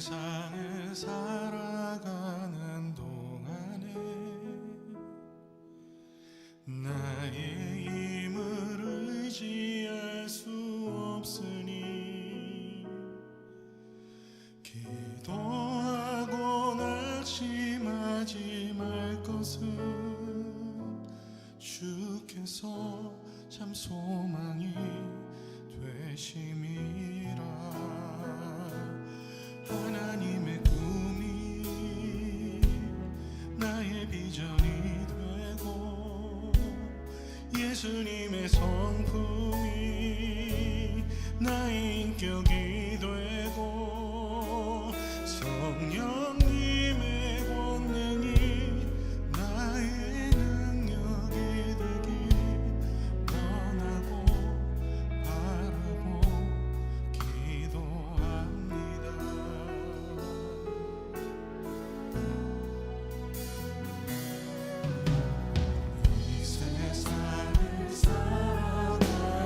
세상을 살아가는 동안에 나의 힘을 의지할 수 없으니 기도하고 낙심하지 말 것은 주께서 참 소망이 되심이라. 하나님의 꿈이 나의 비전이 되고 예수님의 성품이 나의 인격이 되고 성령님의 권능이 나의 능력이 되길 원하고 바라고 기도합니다. 이 세상을 살아가는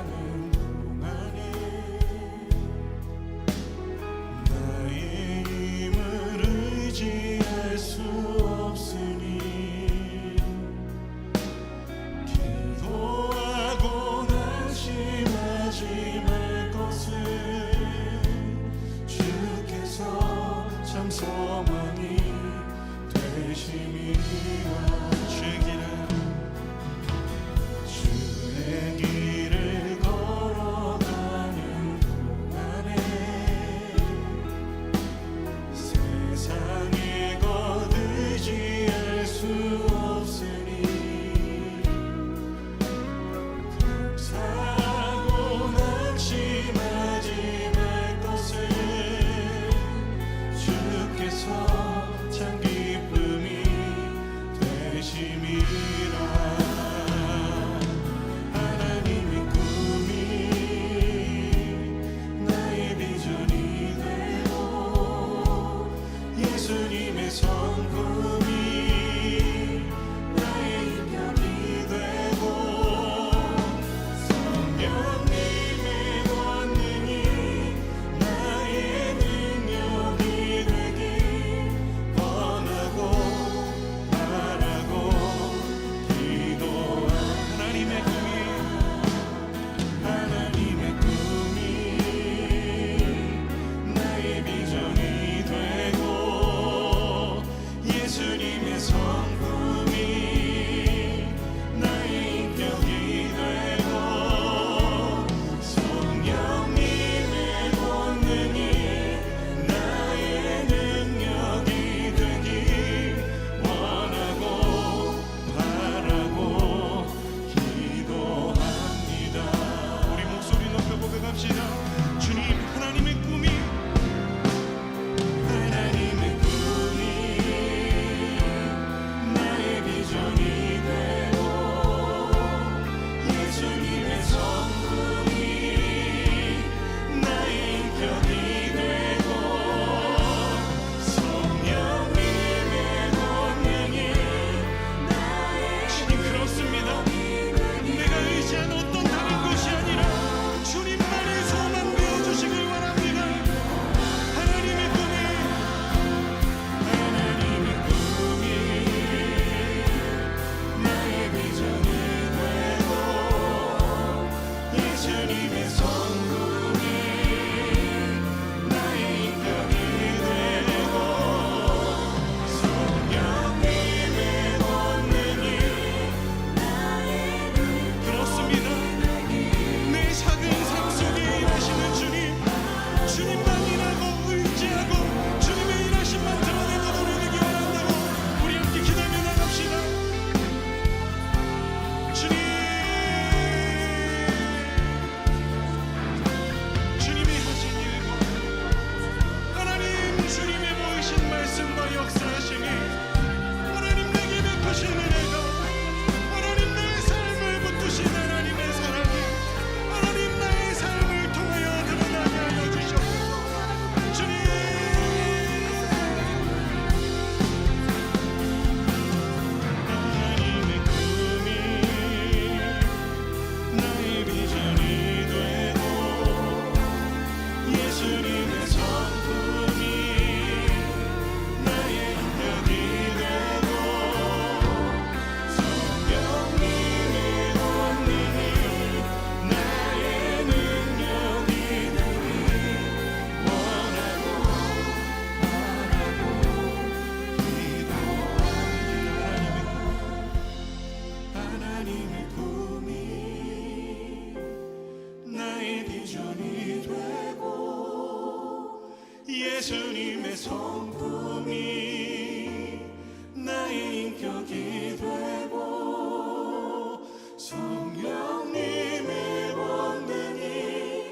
예수님의 성품이 나의 인격이 되고 성령님의 권능이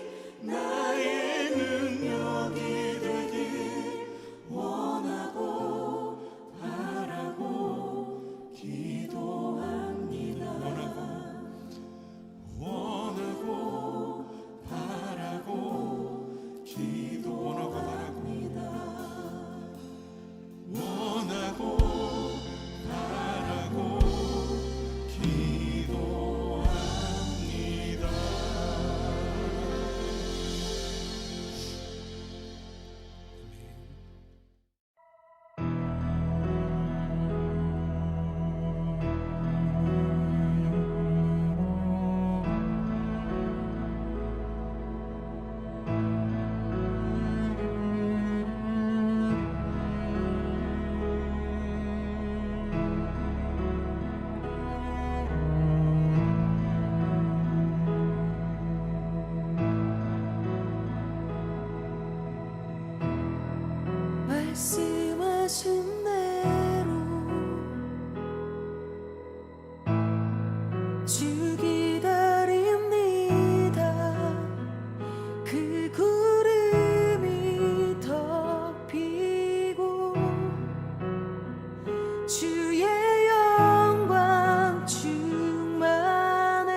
나의 능력이 되길 원하고 바라고 기도합니다. 원하고 바라고 기도합니다. 원하고 바라고 기도합니다. 말씀하신 대로 주 기다립니다. 그 구름이 덮이고 주의 영광 충만해.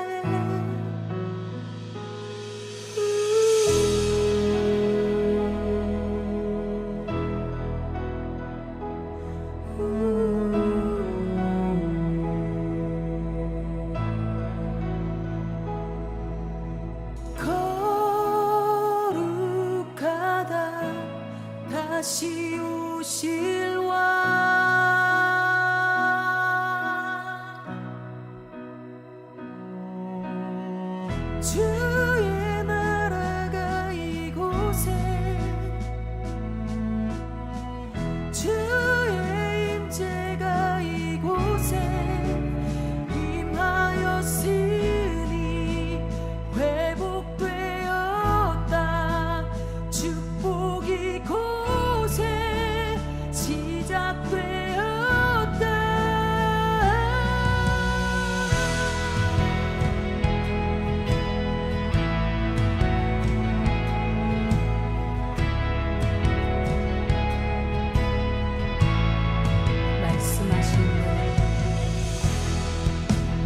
거룩하다 다시 오실 왕. 주의 나라가 이곳에 주의 임재가 이곳에 임하였으니 회복되었다. 축복이 곳에 시작되었다.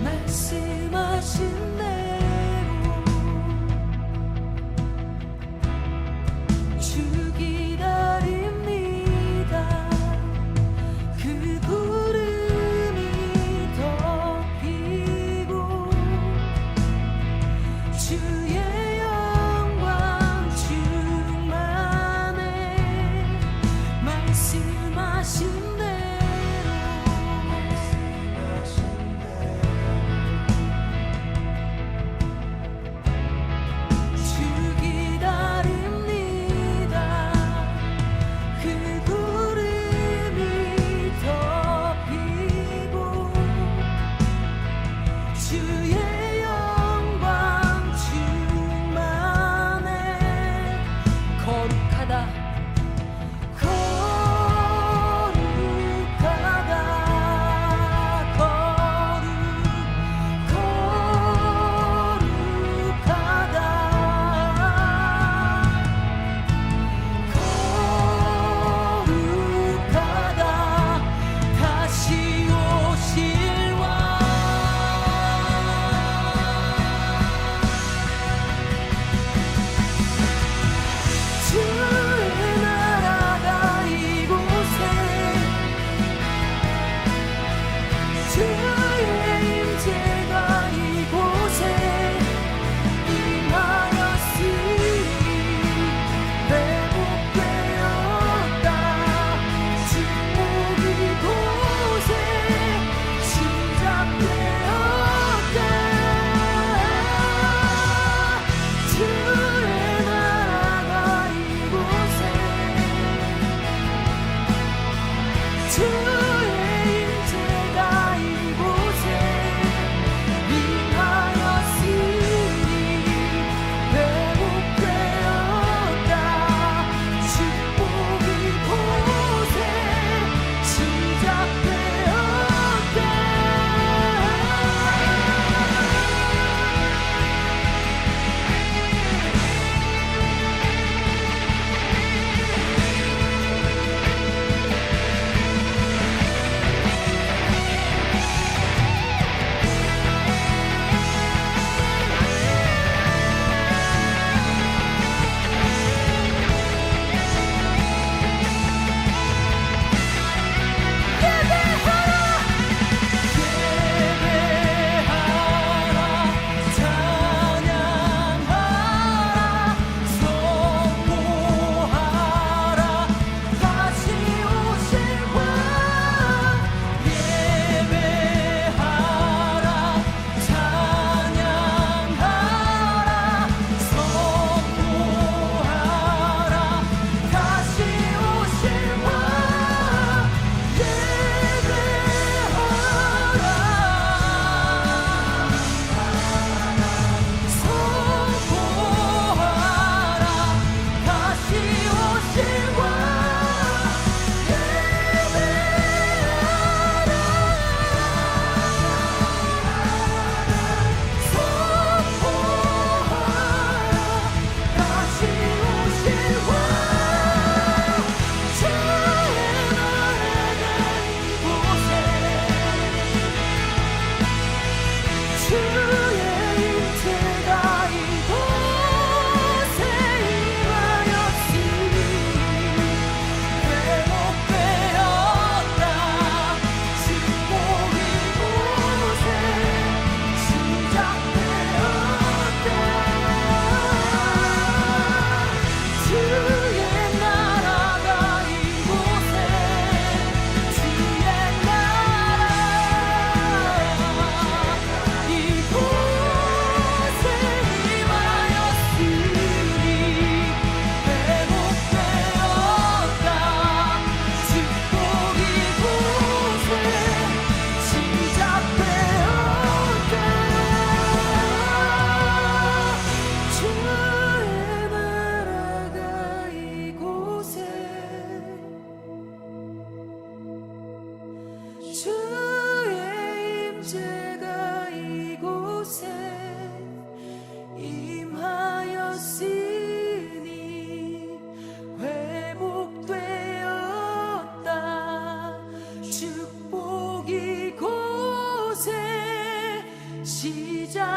말씀하신 대로 주 기다립니다. 그 구름이 덮이고 주의 영광 충만해. 말씀하신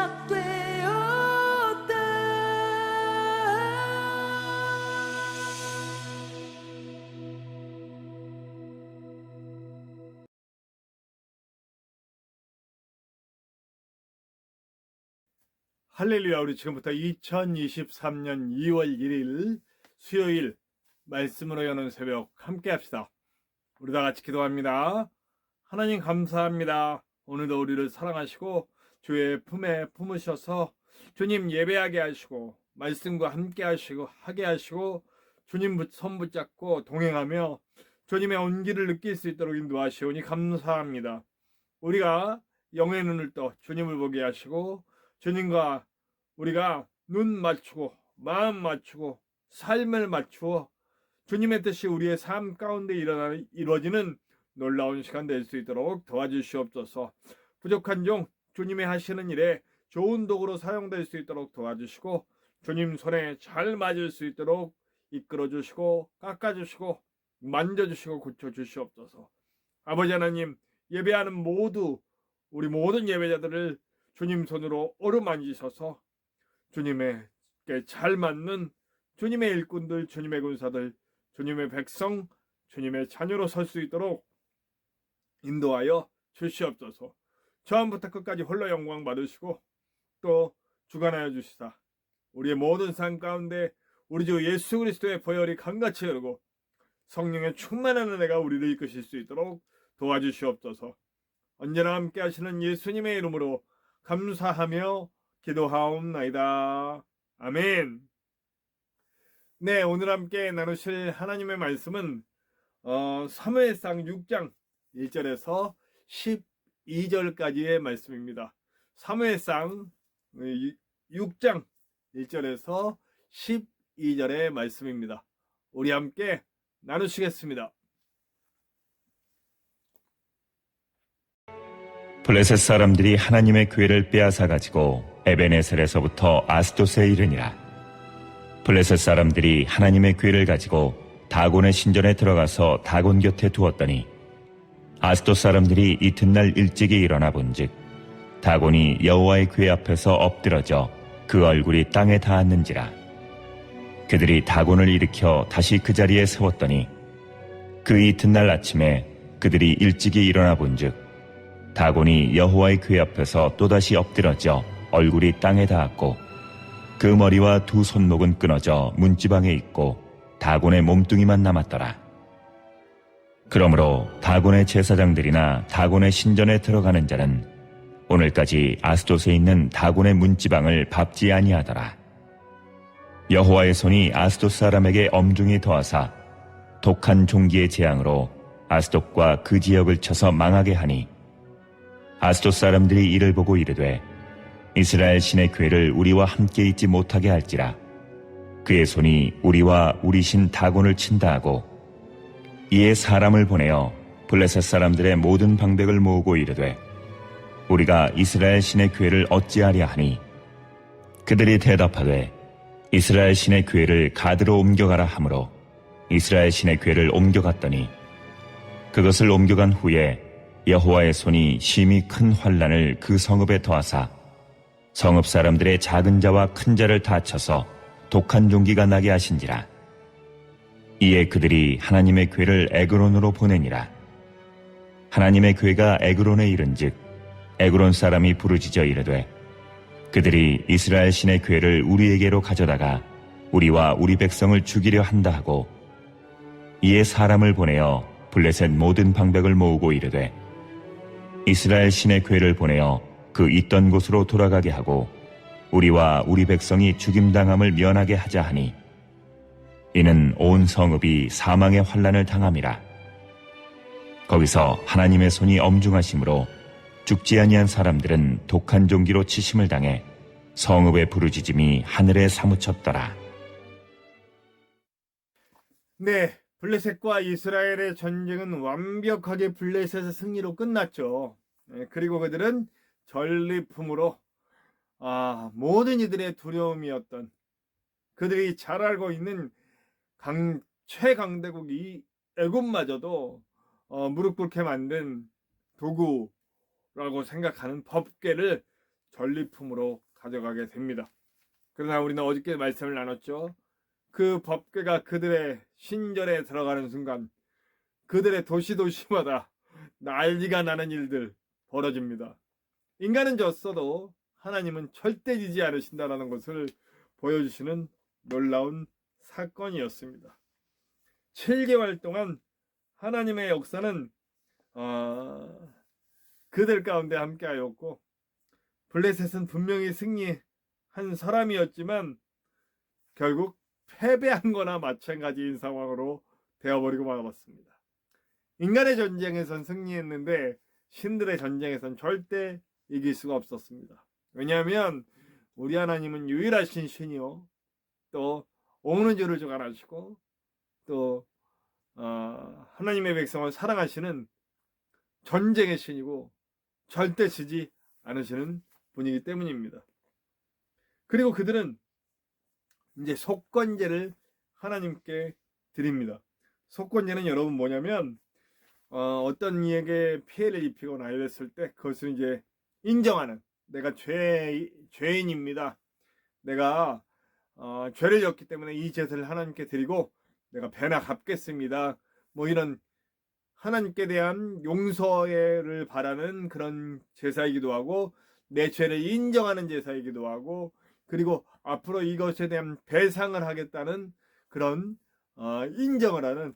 시작되었다. 할렐루야. 우리 지금부터 2023년 2월 1일 수요일 말씀으로 여는 새벽 함께 합시다. 우리 다 같이 기도합니다. 하나님 감사합니다. 오늘도 우리를 사랑하시고 주의 품에 품으셔서 주님 예배하게 하시고 말씀과 함께 하시고 하게 하시고 주님 손 붙잡고 동행하며 주님의 온기를 느낄 수 있도록 인도하시오니 감사합니다. 우리가 영의 눈을 떠 주님을 보게 하시고 주님과 우리가 눈 맞추고 마음 맞추고 삶을 맞추어 주님의 뜻이 우리의 삶 가운데 이루어지는 놀라운 시간 될 수 있도록 도와주시옵소서. 부족한 종 주님의 하시는 일에 좋은 도구로 사용될 수 있도록 도와주시고 주님 손에 잘 맞을 수 있도록 이끌어주시고 깎아주시고 만져주시고 고쳐주시옵소서. 아버지 하나님, 예배하는 우리 모든 예배자들을 주님 손으로 어루만지셔서 주님에게 잘 맞는 주님의 일꾼들, 주님의 군사들, 주님의 백성, 주님의 자녀로 설 수 있도록 인도하여 주시옵소서. 처음부터 끝까지 홀로 영광 받으시고 또 주관하여 주시사 우리의 모든 삶 가운데 우리 주 예수 그리스도의 보혈이 강같이 흐르고 성령의 충만한 은혜가 우리를 이끄실 수 있도록 도와주시옵소서. 언제나 함께 하시는 예수님의 이름으로 감사하며 기도하옵나이다. 아멘. 네, 오늘 함께 나누실 하나님의 말씀은 사무엘상 6장 1절에서 12절까지의 말씀입니다. 사무엘상 6장 1절에서 12절의 말씀입니다. 우리 함께 나누시겠습니다. 블레셋 사람들이 하나님의 교회를 빼앗아 가지고 에베네셀에서부터 아스돗에 이르니라. 블레셋 사람들이 하나님의 교회를 가지고 다곤의 신전에 들어가서 다곤 곁에 두었더니 아스돗 사람들이 이튿날 일찍이 일어나 본즉 다곤이 여호와의 교회 앞에서 엎드러져 그 얼굴이 땅에 닿았는지라. 그들이 다곤을 일으켜 다시 그 자리에 세웠더니 그 이튿날 아침에 그들이 일찍이 일어나 본즉 다곤이 여호와의 교회 앞에서 또다시 엎드러져 얼굴이 땅에 닿았고 그 머리와 두 손목은 끊어져 문지방에 있고 다곤의 몸뚱이만 남았더라. 그러므로 다곤의 제사장들이나 다곤의 신전에 들어가는 자는 오늘까지 아스돗에 있는 다곤의 문지방을 밟지 아니하더라. 여호와의 손이 아스돗 사람에게 엄중히 더하사 독한 종기의 재앙으로 아스돗과 그 지역을 쳐서 망하게 하니 아스돗 사람들이 이를 보고 이르되 이스라엘 신의 교회를 우리와 함께 있지 못하게 할지라. 그의 손이 우리와 우리 신 다곤을 친다 하고 이에 사람을 보내어 블레셋 사람들의 모든 방백을 모으고 이르되 우리가 이스라엘 신의 교회를 어찌하랴 하니 그들이 대답하되 이스라엘 신의 교회를 가드로 옮겨가라 하므로 이스라엘 신의 교회를 옮겨갔더니 그것을 옮겨간 후에 여호와의 손이 심히 큰 환난을 그 성읍에 더하사 성읍 사람들의 작은 자와 큰 자를 다 쳐서 독한 종기가 나게 하신지라. 이에 그들이 하나님의 교회를 에그론으로 보내니라. 하나님의 교회가 에그론에 이른즉 에그론 사람이 부르짖어 이르되 그들이 이스라엘 신의 교회를 우리에게로 가져다가 우리와 우리 백성을 죽이려 한다 하고 이에 사람을 보내어 블레셋 모든 방백을 모으고 이르되 이스라엘 신의 교회를 보내어 그 있던 곳으로 돌아가게 하고 우리와 우리 백성이 죽임당함을 면하게 하자 하니 이는 온 성읍이 사망의 환난을 당함이라. 거기서 하나님의 손이 엄중하심으로 죽지 아니한 사람들은 독한 종기로 치심을 당해 성읍의 부르짖음이 하늘에 사무쳤더라. 네, 블레셋과 이스라엘의 전쟁은 완벽하게 블레셋의 승리로 끝났죠. 그리고 그들은 전리품으로 모든 이들의 두려움이었던 그들이 잘 알고 있는 최강대국 이 애굽마저도 무릎 꿇게 만든 도구라고 생각하는 법궤를 전리품으로 가져가게 됩니다. 그러나 우리는 어저께 말씀을 나눴죠. 그 법궤가 그들의 신전에 들어가는 순간 그들의 도시마다 난리가 나는 일들 벌어집니다. 인간은 졌어도 하나님은 절대 지지 않으신다는 것을 보여주시는 놀라운 사건이었습니다. 7개월 동안 하나님의 역사는 그들 가운데 함께하였고 블레셋은 분명히 승리한 사람이었지만 결국 패배한 거나 마찬가지인 상황으로 되어버리고 말았습니다. 인간의 전쟁에선 승리했는데 신들의 전쟁에선 절대 이길 수가 없었습니다. 왜냐하면 우리 하나님은 유일하신 신이요, 또 오는 죄를 주관하시고 또 하나님의 백성을 사랑하시는 전쟁의 신이고 절대 지지 않으시는 분이기 때문입니다. 그리고 그들은 이제 속건제를 하나님께 드립니다. 속건제는 여러분 뭐냐면 어떤 이에게 피해를 입히거나 이랬을 때 그것을 이제 인정하는, 내가 죄인입니다. 내가 죄를 졌기 때문에 이 제사를 하나님께 드리고 내가 배나 갚겠습니다. 뭐 이런 하나님께 대한 용서를 바라는 그런 제사이기도 하고 내 죄를 인정하는 제사이기도 하고 그리고 앞으로 이것에 대한 배상을 하겠다는 그런 인정을 하는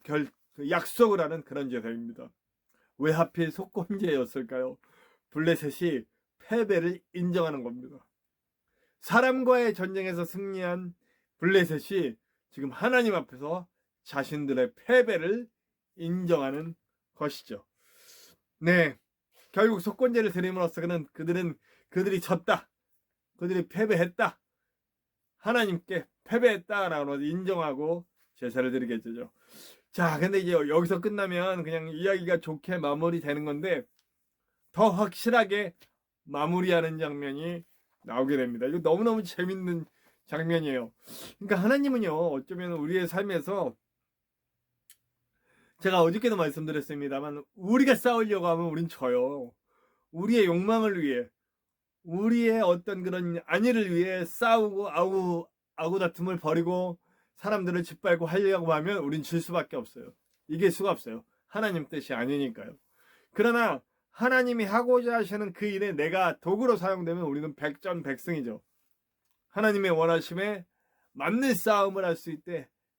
약속을 하는 그런 제사입니다. 왜 하필 속건제였을까요? 블레셋이 패배를 인정하는 겁니다. 사람과의 전쟁에서 승리한 블레셋이 지금 하나님 앞에서 자신들의 패배를 인정하는 것이죠. 네, 결국 속건제를 드림으로써 그들이 졌다, 그들이 패배했다, 하나님께 패배했다라고 인정하고 제사를 드리겠죠. 자, 근데 이제 여기서 끝나면 그냥 이야기가 좋게 마무리되는 건데 더 확실하게 마무리하는 장면이 나오게 됩니다. 이거 너무너무 재밌는 장면이에요. 그러니까 하나님은요, 어쩌면 우리의 삶에서 제가 어저께도 말씀드렸습니다만 우리가 싸우려고 하면 우린 져요. 우리의 욕망을 위해, 우리의 어떤 그런 안위를 위해 싸우고 아구다툼을 벌이고 사람들을 짓밟고 하려고 하면 우린 질 수밖에 없어요. 이길 수가 없어요. 하나님 뜻이 아니니까요. 그러나 하나님이 하고자 하시는 그 일에 내가 도구로 사용되면 우리는 백전백승이죠. 하나님의 원하심에 맞는 싸움을 할 수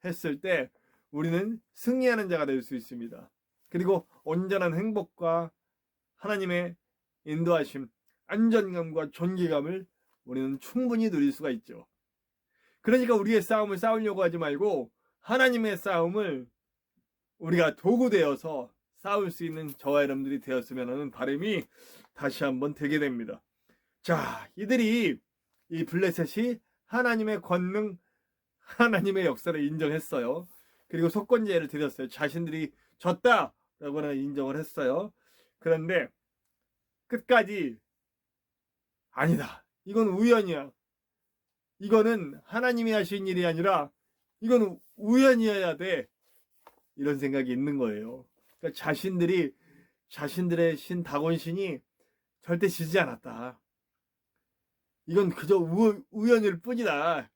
했을 때 우리는 승리하는 자가 될 수 있습니다. 그리고 온전한 행복과 하나님의 인도하심, 안전감과 존귀감을 우리는 충분히 누릴 수가 있죠. 그러니까 우리의 싸움을 싸우려고 하지 말고 하나님의 싸움을 우리가 도구 되어서 싸울 수 있는 저와 여러분들이 되었으면 하는 바람이 다시 한번 들게 됩니다. 자, 이 블레셋이 하나님의 권능, 하나님의 역사를 인정했어요. 그리고 속건제를 드렸어요. 자신들이 졌다라고는 인정을 했어요. 그런데 끝까지 아니다, 이건 우연이야, 이거는 하나님이 하신 일이 아니라 이건 우연이어야 돼, 이런 생각이 있는 거예요. 그러니까 자신들의 신 다곤신이 절대 지지 않았다, 이건 그저 우연일 뿐이다,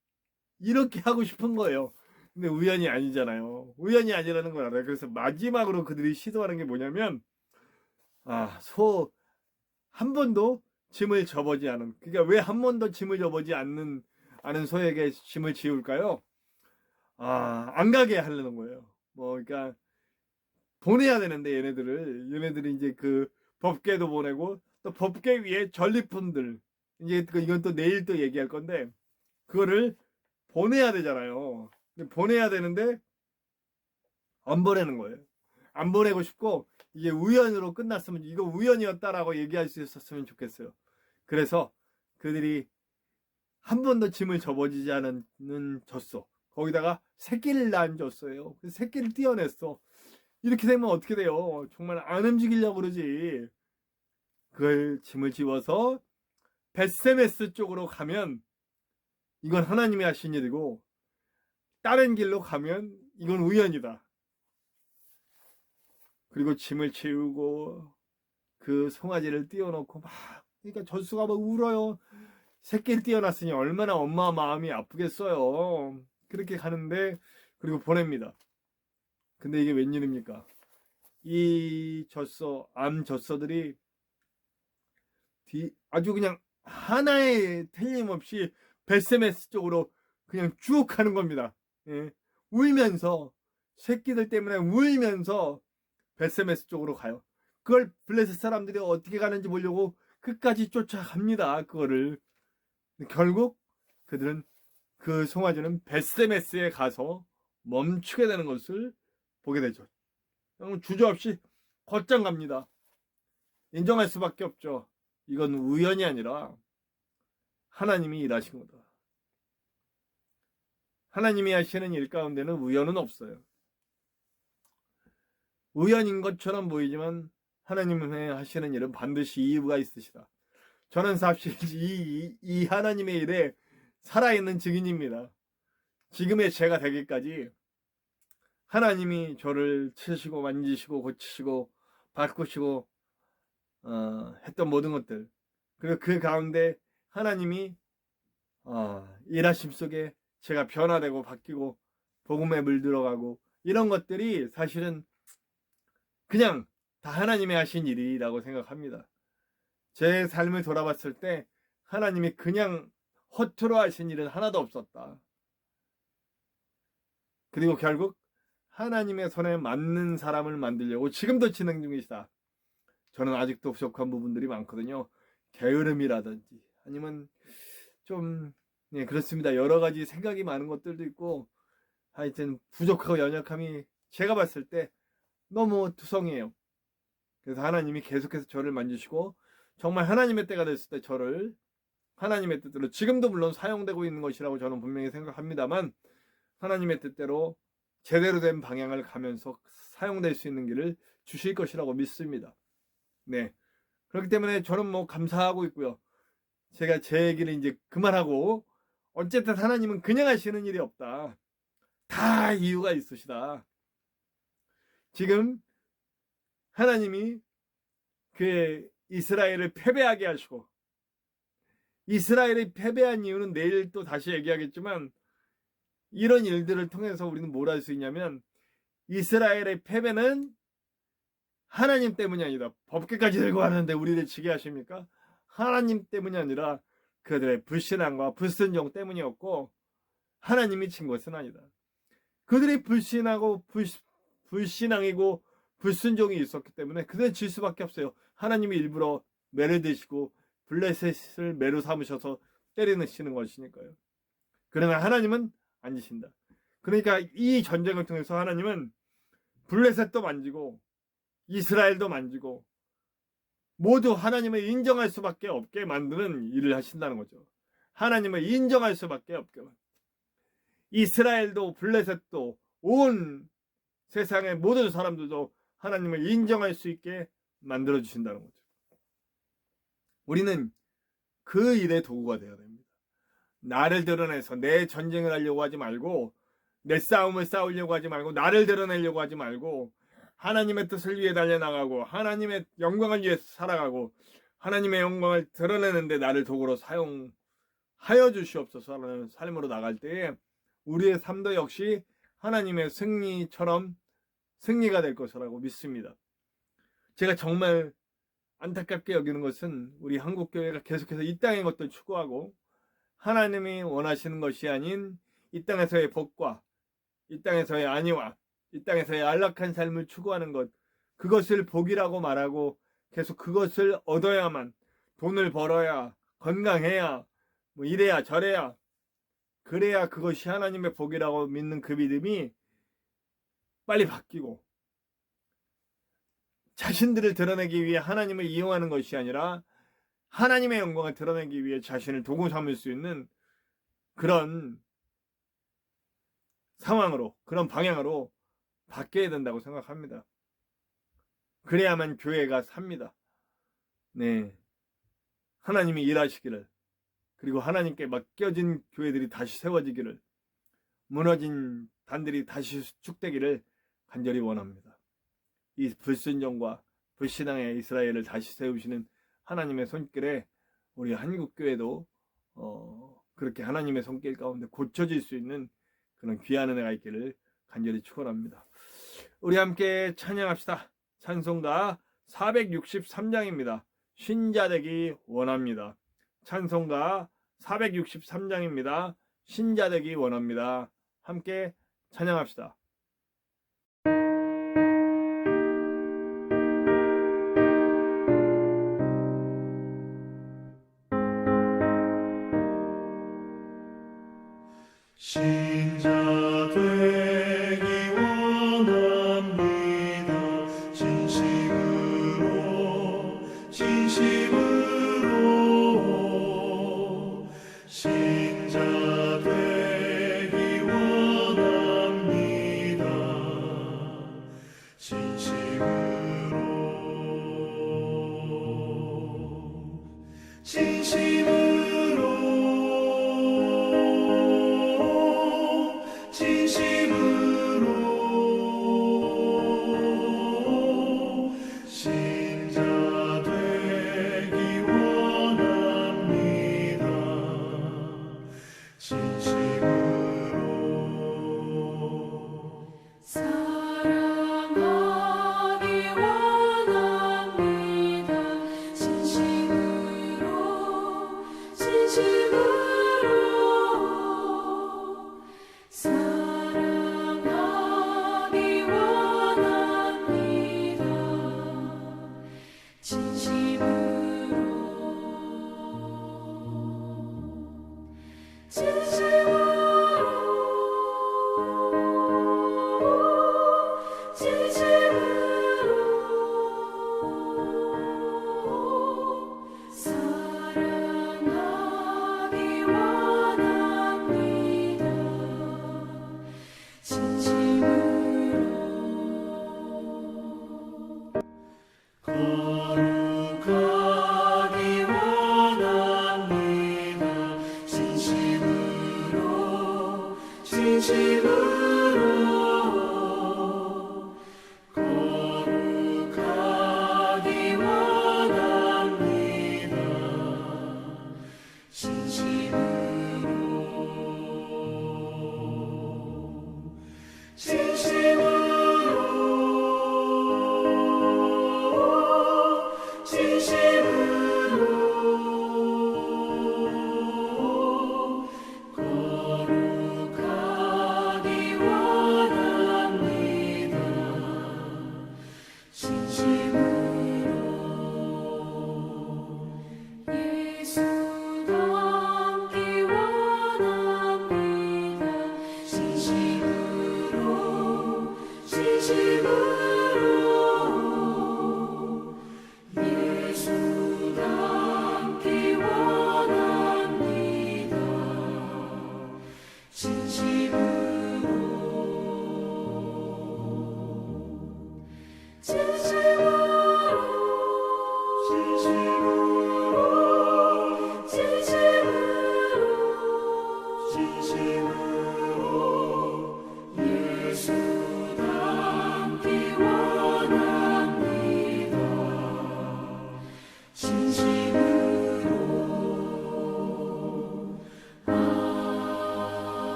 이렇게 하고 싶은 거예요. 근데 우연이 아니잖아요. 우연이 아니라는 걸 알아요. 그래서 마지막으로 그들이 시도하는 게 뭐냐면 한 번도 짐을 져보지 않은, 그러니까 왜 한 번도 짐을 져보지 않는 소에게 짐을 지울까요? 안 가게 하려는 거예요. 그러니까 보내야 되는데 얘네들이 이제 그 법궤도 보내고 또 법궤 위에 전리품들, 이제 이건 또 내일 또 얘기할 건데 그거를 보내야 되잖아요. 보내야 되는데 안 보내는 거예요. 안 보내고 싶고 이게 우연으로 끝났으면, 이거 우연이었다라고 얘기할 수 있었으면 좋겠어요. 그래서 그들이 한 번도 짐을 져보지 않은 졌어. 거기다가 새끼를 낳은 졌어요. 새끼를 떼어냈어. 이렇게 되면 어떻게 돼요? 정말 안 움직이려고 그러지. 그걸 짐을 지워서 벳세메스 쪽으로 가면 이건 하나님이 하신 일이고 다른 길로 가면 이건 우연이다. 그리고 짐을 채우고 그 송아지를 띄워놓고 막 그러니까 젖소가 막 울어요. 새끼를 띄어놨으니 얼마나 엄마 마음이 아프겠어요. 그렇게 가는데, 그리고 보냅니다. 근데 이게 웬일입니까? 이 젖소, 암 젖소들이 아주 그냥 하나에 틀림없이 베스메스 쪽으로 그냥 쭉 가는 겁니다. 예. 울면서, 새끼들 때문에 울면서 베스메스 쪽으로 가요. 그걸 블레셋 사람들이 어떻게 가는지 보려고 끝까지 쫓아갑니다. 그거를. 결국 그들은 그 송아지는 베스메스에 가서 멈추게 되는 것을 보게 되죠. 주저없이 곧장 갑니다. 인정할 수밖에 없죠. 이건 우연이 아니라 하나님이 일하신 거다. 하나님이 하시는 일 가운데는 우연은 없어요. 우연인 것처럼 보이지만 하나님의 하시는 일은 반드시 이유가 있으시다. 저는 사실 이 하나님의 일에 살아있는 증인입니다. 지금의 제가 되기까지 하나님이 저를 치시고 만지시고 고치시고 바꾸시고 했던 모든 것들, 그리고 그 가운데 하나님이 일하심 속에 제가 변화되고 바뀌고 복음에 물들어가고 이런 것들이 사실은 그냥 다 하나님이 하신 일이라고 생각합니다. 제 삶을 돌아봤을 때 하나님이 그냥 허투루 하신 일은 하나도 없었다. 그리고 결국 하나님의 손에 맞는 사람을 만들려고 지금도 진행 중이시다. 저는 아직도 부족한 부분들이 많거든요. 게으름이라든지 아니면 좀 그렇습니다. 여러 가지 생각이 많은 것들도 있고 하여튼 부족하고 연약함이 제가 봤을 때 너무 투성이에요. 그래서 하나님이 계속해서 저를 만지시고 정말 하나님의 때가 됐을 때 저를 하나님의 뜻대로, 지금도 물론 사용되고 있는 것이라고 저는 분명히 생각합니다만, 하나님의 뜻대로 제대로 된 방향을 가면서 사용될 수 있는 길을 주실 것이라고 믿습니다. 네. 그렇기 때문에 저는 감사하고 있고요. 제가 제 얘기를 이제 그만하고, 어쨌든 하나님은 그냥 하시는 일이 없다. 다 이유가 있으시다. 지금 하나님이 그 이스라엘을 패배하게 하시고, 이스라엘이 패배한 이유는 내일 또 다시 얘기하겠지만, 이런 일들을 통해서 우리는 뭘 할 수 있냐면, 이스라엘의 패배는 하나님 때문이 아니다. 법궤까지 들고 하는데 우리를 지게 하십니까? 하나님 때문이 아니라 그들의 불신앙과 불순종 때문이었고, 하나님이 진 것은 아니다. 그들이 불신앙이고 불순종이 있었기 때문에 그들은 질 수밖에 없어요. 하나님이 일부러 매를 드시고 블레셋을 매로 삼으셔서 때리시는 것이니까요. 그러나 하나님은 안 지신다. 그러니까 이 전쟁을 통해서 하나님은 블레셋도 만지고 이스라엘도 만지고 모두 하나님을 인정할 수밖에 없게 만드는 일을 하신다는 거죠. 하나님을 인정할 수밖에 없게. 이스라엘도 블레셋도 온 세상의 모든 사람들도 하나님을 인정할 수 있게 만들어 주신다는 거죠. 우리는 그 일의 도구가 되어야 됩니다. 나를 드러내서 내 전쟁을 하려고 하지 말고, 내 싸움을 싸우려고 하지 말고, 나를 드러내려고 하지 말고, 하나님의 뜻을 위해 달려나가고 하나님의 영광을 위해 살아가고 하나님의 영광을 드러내는데 나를 도구로 사용하여 주시옵소서라는 삶으로 나갈 때에 우리의 삶도 역시 하나님의 승리처럼 승리가 될 것이라고 믿습니다. 제가 정말 안타깝게 여기는 것은 우리 한국교회가 계속해서 이 땅의 것들 추구하고 하나님이 원하시는 것이 아닌 이 땅에서의 복과 이 땅에서의 안위와 이 땅에서의 안락한 삶을 추구하는 것, 그것을 복이라고 말하고 계속 그것을 얻어야만, 돈을 벌어야, 건강해야, 이래야 저래야, 그래야 그것이 하나님의 복이라고 믿는 그 믿음이 빨리 바뀌고, 자신들을 드러내기 위해 하나님을 이용하는 것이 아니라 하나님의 영광을 드러내기 위해 자신을 도구 삼을 수 있는 그런 상황으로, 그런 방향으로 바뀌어야 된다고 생각합니다. 그래야만 교회가 삽니다. 네, 하나님이 일하시기를, 그리고 하나님께 맡겨진 교회들이 다시 세워지기를, 무너진 단들이 다시 수축되기를 간절히 원합니다. 이 불순종과 불신앙의 이스라엘을 다시 세우시는 하나님의 손길에 우리 한국교회도 그렇게 하나님의 손길 가운데 고쳐질 수 있는 그런 귀한 은혜가 있기를 간절히 축원합니다. 우리 함께 찬양합시다. 찬송가 463장입니다. 신자되기 원합니다. 찬송가 463장입니다. 신자되기 원합니다. 함께 찬양합시다. 신자 되기 원합니다. 진심으로 신자 되기 원합니다.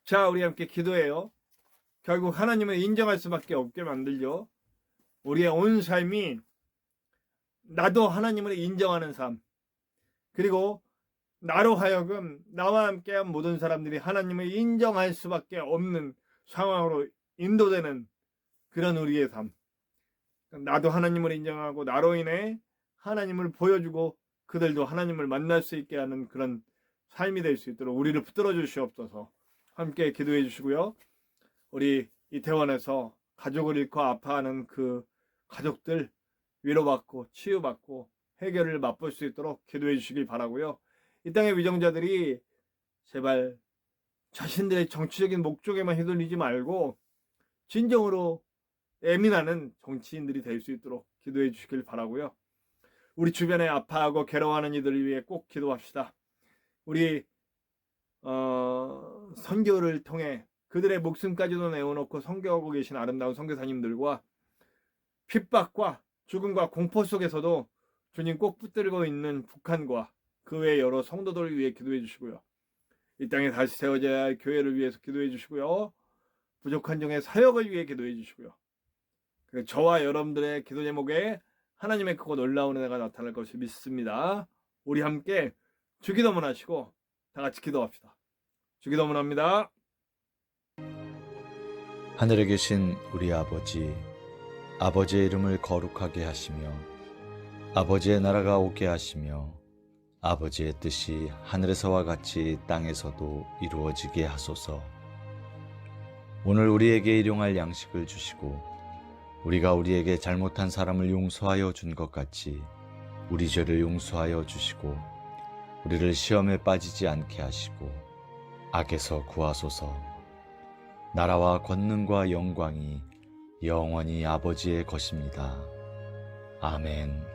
자, 우리 함께 기도해요. 결국 하나님을 인정할 수밖에 없게 만들죠. 우리의 온 삶이 나도 하나님을 인정하는 삶, 그리고 나로 하여금 나와 함께한 모든 사람들이 하나님을 인정할 수밖에 없는 상황으로 인도되는 그런 우리의 삶. 나도 하나님을 인정하고 나로 인해 하나님을 보여주고 그들도 하나님을 만날 수 있게 하는 그런 삶이 될 수 있도록 우리를 붙들어 주시옵소서. 함께 기도해 주시고요. 우리 이태원에서 가족을 잃고 아파하는 그 가족들 위로받고 치유받고 해결을 맛볼 수 있도록 기도해 주시길 바라고요. 이 땅의 위정자들이 제발 자신들의 정치적인 목적에만 휘둘리지 말고 진정으로 애민하는 정치인들이 될 수 있도록 기도해 주시길 바라고요. 우리 주변에 아파하고 괴로워하는 이들을 위해 꼭 기도합시다. 우리 선교를 통해 그들의 목숨까지도 내어놓고 선교하고 계신 아름다운 선교사님들과 핍박과 죽음과 공포 속에서도 주님 꼭 붙들고 있는 북한과 그 외 여러 성도들을 위해 기도해 주시고요. 이 땅에 다시 세워져야 할 교회를 위해서 기도해 주시고요. 부족한 종의 사역을 위해 기도해 주시고요. 그리고 저와 여러분들의 기도 제목에 하나님의 크고 놀라운 은혜가 나타날 것을 믿습니다. 우리 함께 주기도문 하시고 다 같이 기도합시다. 주기도문 합니다. 하늘에 계신 우리 아버지, 아버지의 이름을 거룩하게 하시며 아버지의 나라가 오게 하시며 아버지의 뜻이 하늘에서와 같이 땅에서도 이루어지게 하소서. 오늘 우리에게 일용할 양식을 주시고 우리가 우리에게 잘못한 사람을 용서하여 준 것 같이 우리 죄를 용서하여 주시고 우리를 시험에 빠지지 않게 하시고 악에서 구하소서. 나라와 권능과 영광이 영원히 아버지의 것입니다. 아멘.